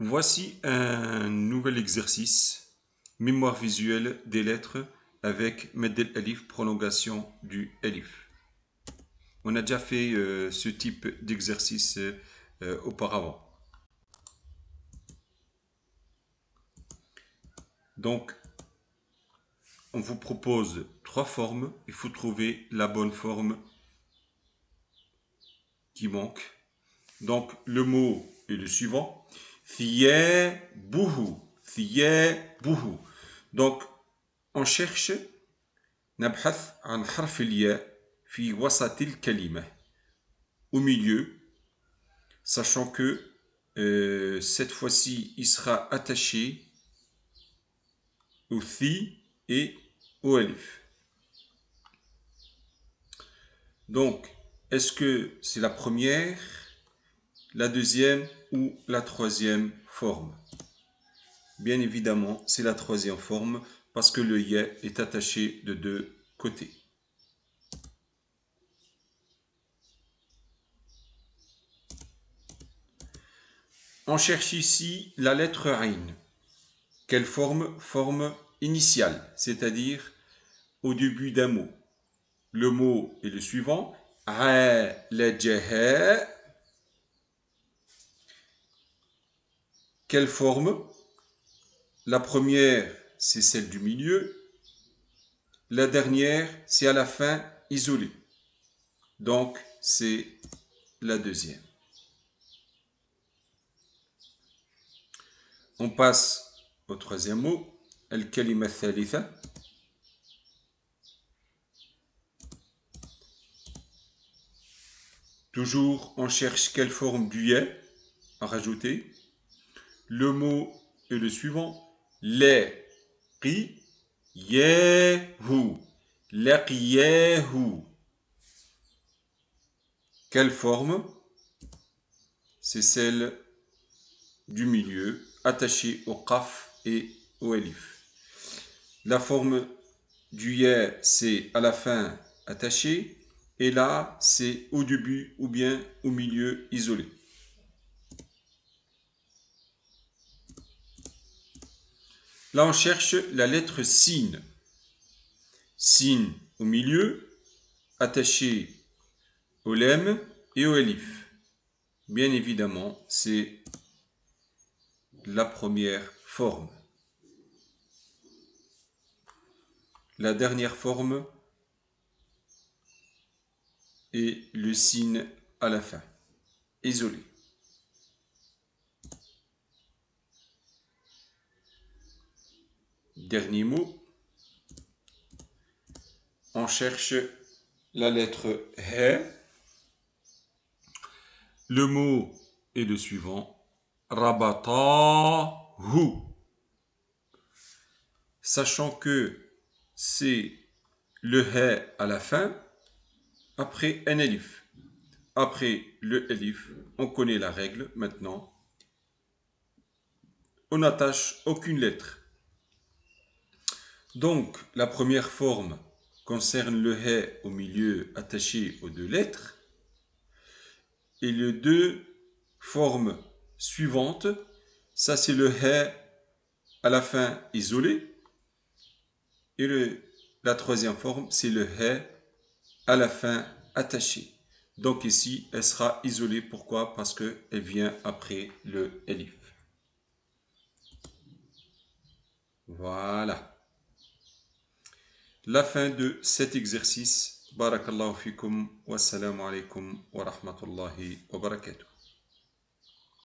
Voici un nouvel exercice, mémoire visuelle des lettres avec Med el Alif, prolongation du Alif. On a déjà fait ce type d'exercice auparavant. Donc, on vous propose 3 formes. Il faut trouver la bonne forme qui manque. Donc, le mot est le suivant. Thiyabuhu. Thiyabuhu. Donc, on cherche نبحث عن حرف الياء في وسط الكلمة au milieu, sachant que cette fois-ci il sera attaché au thi et au alif. Donc, est-ce que c'est la première, la deuxième ou la troisième forme? Bien évidemment, c'est la troisième forme parce que le ya est attaché de deux côtés. On cherche ici la lettre Ain. Quelle forme? Forme initiale, c'est-à-dire au début d'un mot. Le mot est le suivant. Alajaha. Quelle forme? La première, c'est celle du milieu. La dernière, c'est à la fin isolée. Donc, c'est la deuxième. On passe au troisième mot. Al-kalima thalitha. Toujours, on cherche quelle forme du ya à rajouter. Le mot est le suivant. Laqiyahu. Laqiyahu. Quelle forme? C'est celle du milieu, attachée au qaf et au alif. La forme du ya, c'est à la fin attaché, et là, c'est au début ou bien au milieu isolé. Là, on cherche la lettre sin. Sin au milieu, attaché au lem et au alif. Bien évidemment, c'est la première forme. La dernière forme est le sin à la fin, isolé. Dernier mot. On cherche la lettre he. Le mot est le suivant. Rabatahu. Sachant que c'est le he à la fin, après un alif. Après le alif, on connaît la règle maintenant. On n'attache aucune lettre. Donc, la première forme concerne le he au milieu attaché aux deux lettres. Et les deux formes suivantes, ça c'est le he à la fin isolé. Et la troisième forme, c'est le he à la fin attaché. Donc ici, elle sera isolée. Pourquoi? Parce qu'elle vient après le alif. Voilà. La fin de cet exercice. Barakallahu fikum. Wassalamu alaikum wa rahmatullahi wa barakatuh.